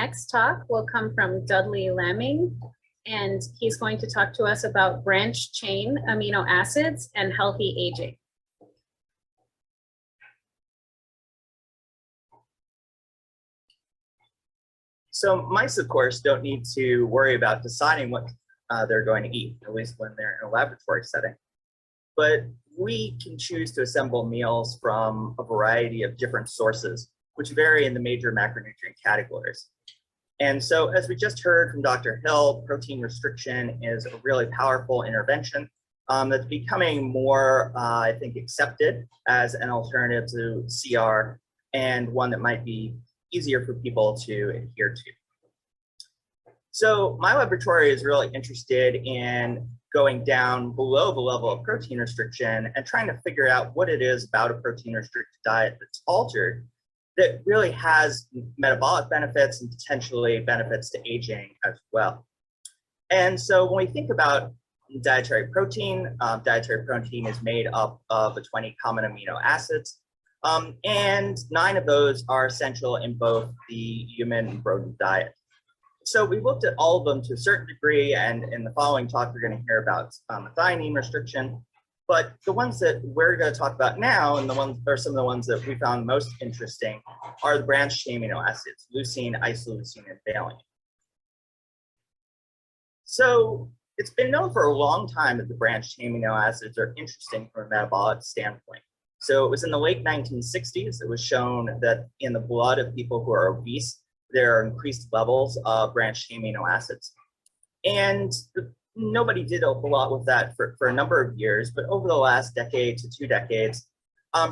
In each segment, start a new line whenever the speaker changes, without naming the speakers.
next talk will come from Dudley Lamming, and he's going to talk to us about branch chain amino acids and healthy aging.
So mice, of course, don't need to worry about deciding what they're going to eat, at least when they're in a laboratory setting. But we can choose to assemble meals from a variety of different sources, which vary in the major macronutrient categories. And so, as we just heard from Dr. Hill, protein restriction is a really powerful intervention that's becoming more, I think, accepted as an alternative to CR, and one that might be easier for people to adhere to. So my laboratory is really interested in going down below the level of protein restriction and trying to figure out what it is about a protein restricted diet that's altered that really has metabolic benefits and potentially benefits to aging as well. And so when we think about dietary protein is made up of the 20 common amino acids, and 9 of those are essential in both the human and rodent diet. So we looked at all of them to a certain degree, and in the following talk, we're going to hear about methionine restriction. But the ones that we're going to talk about now, and the ones are some of the ones that we found most interesting, are the branched chain amino acids: leucine, isoleucine, and valine. So it's been known for a long time that the branched chain amino acids are interesting from a metabolic standpoint. So it was in the late 1960s, it was shown that in the blood of people who are obese, there are increased levels of branched chain amino acids. And nobody did a whole lot with that for a number of years, but over the last decade to 2 decades,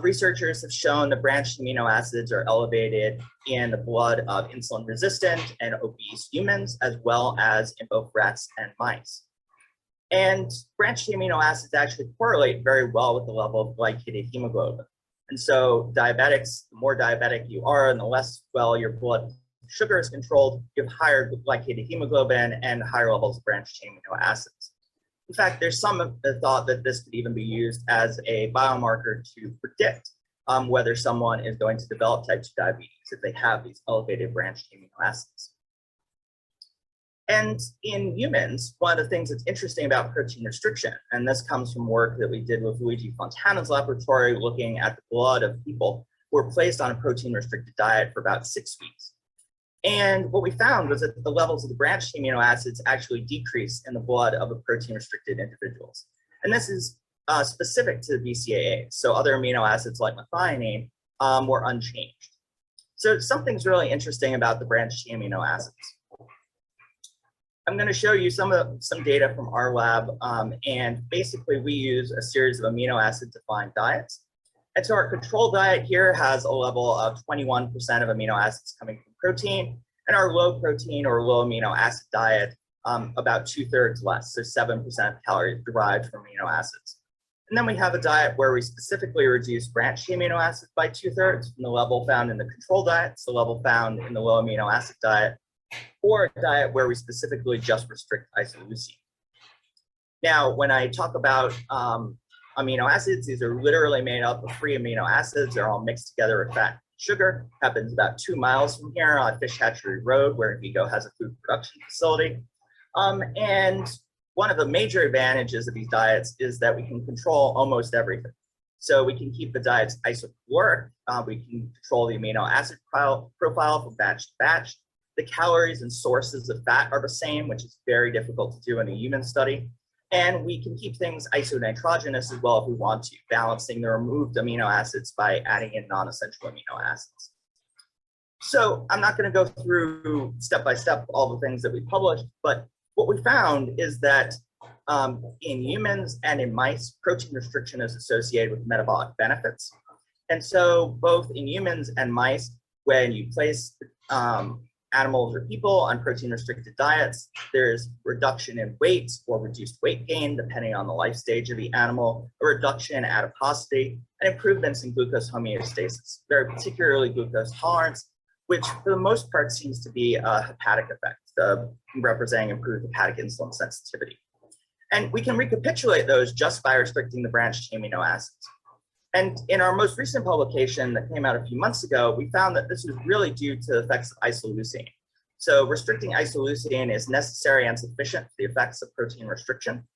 researchers have shown that branched amino acids are elevated in the blood of insulin resistant and obese humans, as well as in both rats and mice. And branched amino acids actually correlate very well with the level of glycated hemoglobin. And so diabetics, the more diabetic you are and the less well your blood sugar is controlled, you have higher glycated hemoglobin and higher levels of branched chain amino acids. In fact, there's some thought that this could even be used as a biomarker to predict whether someone is going to develop type 2 diabetes if they have these elevated branched chain amino acids. And in humans, one of the things that's interesting about protein restriction, and this comes from work that we did with Luigi Fontana's laboratory looking at the blood of people who were placed on a protein restricted diet for about 6 weeks. And what we found was that the levels of the branched amino acids actually decrease in the blood of the protein restricted individuals. And this is specific to the BCAAs. So other amino acids like methionine were unchanged. So something's really interesting about the branched amino acids. I'm going to show you some data from our lab, and basically we use a series of amino acid defined diets. And so our control diet here has a level of 21% of amino acids coming from protein, and our low protein or low amino acid diet about 2/3 less, so 7% calories derived from amino acids. And then we have a diet where we specifically reduce branched amino acids by 2/3 from the level found in the control diet, so the level found in the low amino acid diet, or a diet where we specifically just restrict isoleucine. Now, when I talk about amino acids, these are literally made up of 3 amino acids. They're all mixed together with fat and sugar. Happens about 2 miles from here on Fish Hatchery Road, where Vigo has a food production facility. And one of the major advantages of these diets is that we can control almost everything. So we can keep the diets isocaloric. We can control the amino acid profile from batch to batch. The calories and sources of fat are the same, which is very difficult to do in a human study. And we can keep things isonitrogenous as well if we want to, balancing the removed amino acids by adding in non-essential amino acids. So I'm not going to go through step by step all the things that we published, but what we found is that in humans and in mice, protein restriction is associated with metabolic benefits. And so both in humans and mice, when you place animals or people on protein restricted diets, there's reduction in weight or reduced weight gain depending on the life stage of the animal, a reduction in adiposity, and improvements in glucose homeostasis, very particularly glucose tolerance, which for the most part seems to be a hepatic effect, representing improved hepatic insulin sensitivity. And we can recapitulate those just by restricting the branched chain amino acids. And in our most recent publication that came out a few months ago, we found that this was really due to the effects of isoleucine. So restricting isoleucine is necessary and sufficient for the effects of protein restriction.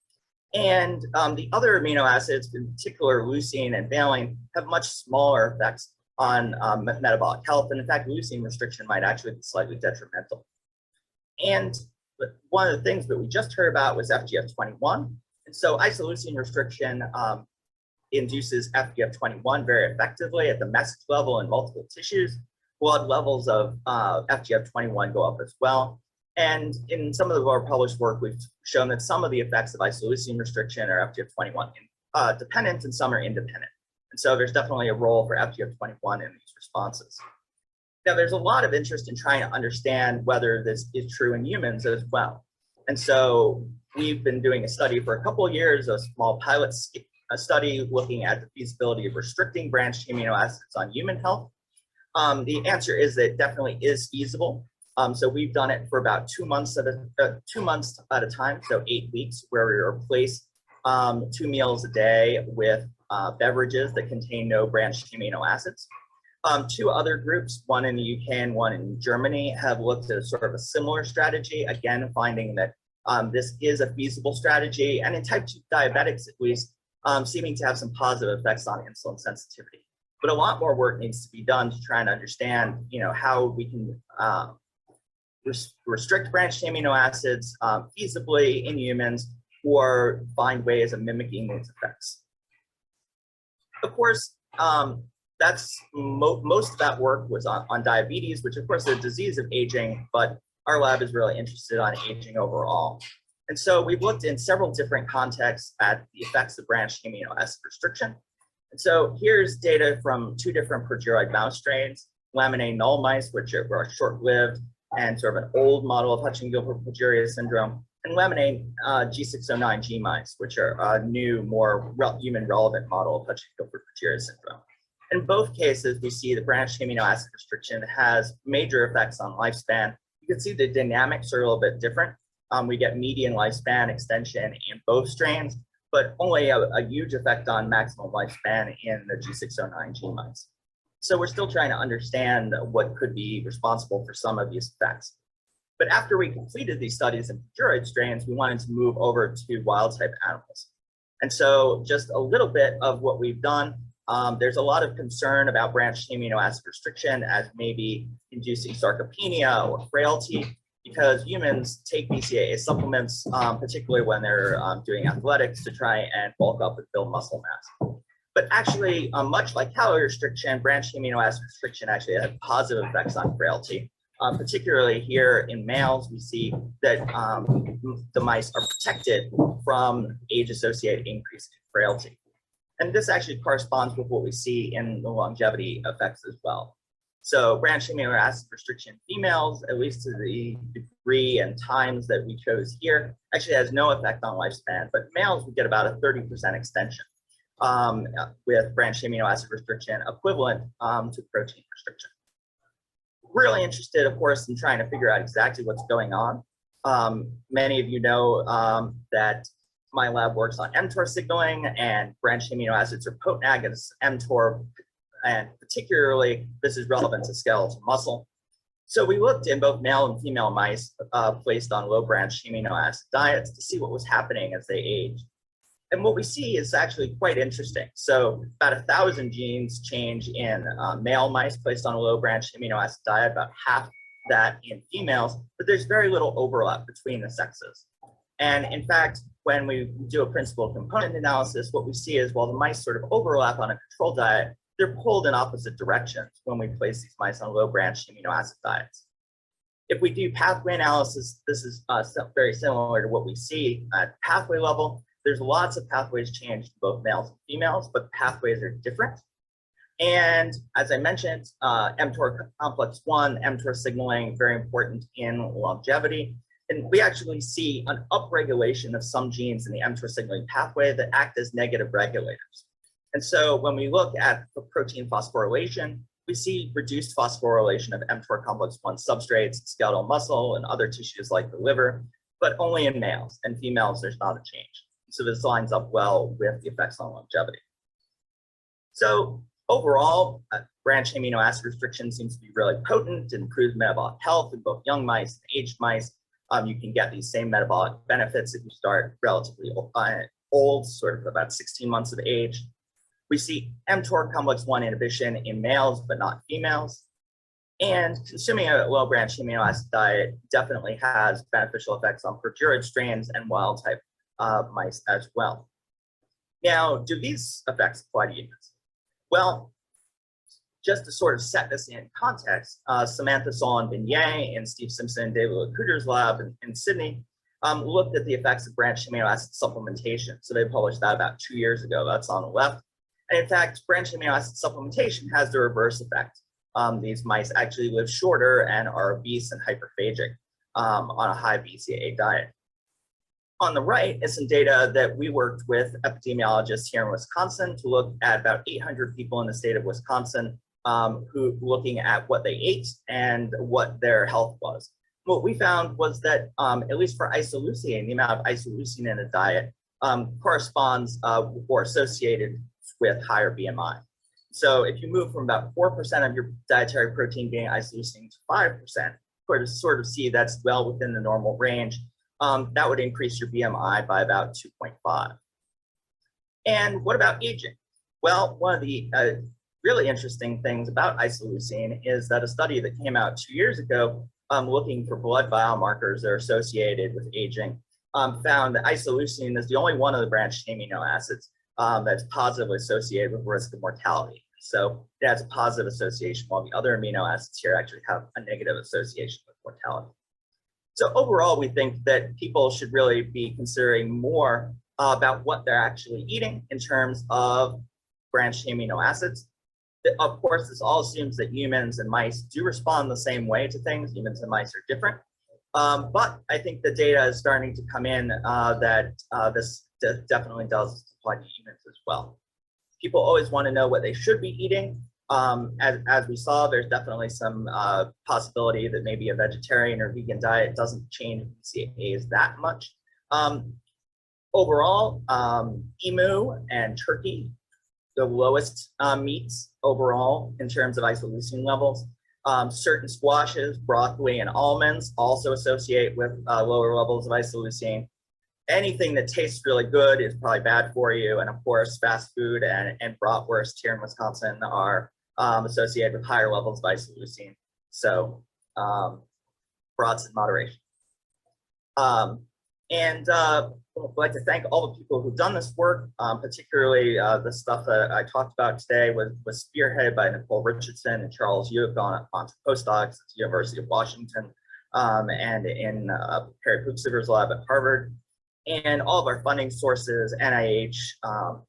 And the other amino acids, in particular leucine and valine, have much smaller effects on metabolic health. And in fact, leucine restriction might actually be slightly detrimental. And one of the things that we just heard about was FGF21. And so isoleucine restriction induces FGF21 very effectively at the message level in multiple tissues. Blood levels of FGF21 go up as well. And in some of our published work, we've shown that some of the effects of isoleucine restriction are FGF21 dependent and some are independent. And so there's definitely a role for FGF21 in these responses. Now, there's a lot of interest in trying to understand whether this is true in humans as well. And so we've been doing a study for a couple of years, a small pilot study looking at the feasibility of restricting branched amino acids on human health. The answer is that it definitely is feasible. So we've done it for about 2 months at a time, so 8 weeks, where we replace 2 meals a day with beverages that contain no branched amino acids. 2 other groups, one in the UK and one in Germany, have looked at sort of a similar strategy, again, finding that this is a feasible strategy, and in type 2 diabetics at least, seeming to have some positive effects on insulin sensitivity. But a lot more work needs to be done to try and understand, how we can restrict branched amino acids feasibly in humans, or find ways of mimicking these effects. Of course, that's most of that work was on diabetes, which of course is a disease of aging, but our lab is really interested on aging overall. And so we've looked in several different contexts at the effects of branched amino acid restriction. And so here's data from 2 different progeroid mouse strains, laminae null mice, which are short-lived and sort of an old model of Hutchinson-Gilford progeria syndrome, and laminae G609G mice, which are a new, more human-relevant model of Hutchinson-Gilford progeria syndrome. In both cases, we see the branched amino acid restriction has major effects on lifespan. You can see the dynamics are a little bit different. We get median lifespan extension in both strains, but only a huge effect on maximum lifespan in the G609G mice. So we're still trying to understand what could be responsible for some of these effects. But after we completed these studies in progeroid strains, we wanted to move over to wild type animals. And so just a little bit of what we've done. There's a lot of concern about branched amino acid restriction as maybe inducing sarcopenia or frailty, because humans take BCAA supplements, particularly when they're doing athletics, to try and bulk up and build muscle mass. But actually, much like calorie restriction, branched amino acid restriction actually has positive effects on frailty. Particularly here in males, we see that the mice are protected from age-associated increase in frailty. And this actually corresponds with what we see in the longevity effects as well. So branched amino acid restriction in females, at least to the degree and times that we chose here, actually has no effect on lifespan, but males we get about a 30% extension with branched amino acid restriction equivalent to protein restriction. Really interested, of course, in trying to figure out exactly what's going on. Many of you know that my lab works on mTOR signaling, and branched amino acids are potent agonists of mTOR, and particularly this is relevant to skeletal muscle. So we looked in both male and female mice placed on low branched amino acid diets to see what was happening as they aged. And what we see is actually quite interesting. So about 1,000 genes change in male mice placed on a low branched amino acid diet, about half that in females, but there's very little overlap between the sexes. And in fact, when we do a principal component analysis, what we see is while the mice sort of overlap on a control diet, they're pulled in opposite directions when we place these mice on low branched amino acid diets. If we do pathway analysis, this is very similar to what we see at pathway level. There's lots of pathways changed in both males and females, but pathways are different. And as I mentioned, mTOR complex 1, mTOR signaling, very important in longevity. And we actually see an upregulation of some genes in the mTOR signaling pathway that act as negative regulators. And so when we look at the protein phosphorylation, we see reduced phosphorylation of mTOR complex 1 substrates, skeletal muscle, and other tissues like the liver, but only in males. And females, there's not a change. So this lines up well with the effects on longevity. So Overall, branch amino acid restriction seems to be really potent and improves metabolic health in both young mice and aged mice. You can get these same metabolic benefits if you start relatively old, sort of about 16 months of age. We see mTOR complex 1 inhibition in males, but not females. And consuming a low branch amino acid diet definitely has beneficial effects on progeroid strains and wild type mice as well. Now, do these effects apply to humans? Well, just to sort of set this in context, Samantha Solon-Vignier and Steve Simpson and David Lacuter's lab in Sydney looked at the effects of branched amino acid supplementation. So they published that about 2 years ago. That's on the left. And in fact, branched amino acid supplementation has the reverse effect. These mice actually live shorter and are obese and hyperphagic on a high BCAA diet. On the right is some data that we worked with epidemiologists here in Wisconsin to look at about 800 people in the state of Wisconsin who looking at what they ate and what their health was. What we found was that at least for isoleucine, the amount of isoleucine in a diet corresponds or associated with higher BMI. So if you move from about 4% of your dietary protein being isoleucine to 5%, sort of see that's well within the normal range. That would increase your BMI by about 2.5. And what about aging? Well, one of the really interesting things about isoleucine is that a study that came out 2 years ago looking for blood biomarkers that are associated with aging found that isoleucine is the only one of the branched amino acids that's positively associated with risk of mortality. So it has a positive association, while the other amino acids here actually have a negative association with mortality. So overall, we think that people should really be considering more about what they're actually eating in terms of branched amino acids. Of course, this all assumes that humans and mice do respond the same way to things. Humans and mice are different. But I think the data is starting to come in that this definitely does apply to humans as well. People always want to know what they should be eating. As we saw, there's definitely some possibility that maybe a vegetarian or vegan diet doesn't change BCAAs that much. Overall, emu and turkey, the lowest meats overall in terms of isoleucine levels. Certain squashes, broccoli, and almonds also associate with lower levels of isoleucine. Anything that tastes really good is probably bad for you. And of course, fast food and bratwurst here in Wisconsin are associated with higher levels of isoleucine. So brats in moderation. I'd like to thank all the people who've done this work, particularly the stuff that I talked about today was spearheaded by Nicole Richardson and Charles Yuck on postdocs at the University of Washington and in Perry Pooksiver's lab at Harvard. And all of our funding sources, NIH,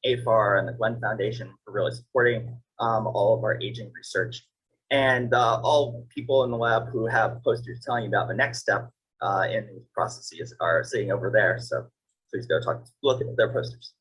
AFAR, and the Glenn Foundation for really supporting all of our aging research. And all people in the lab who have posters telling you about the next step in these processes are sitting over there. So please go look at their posters.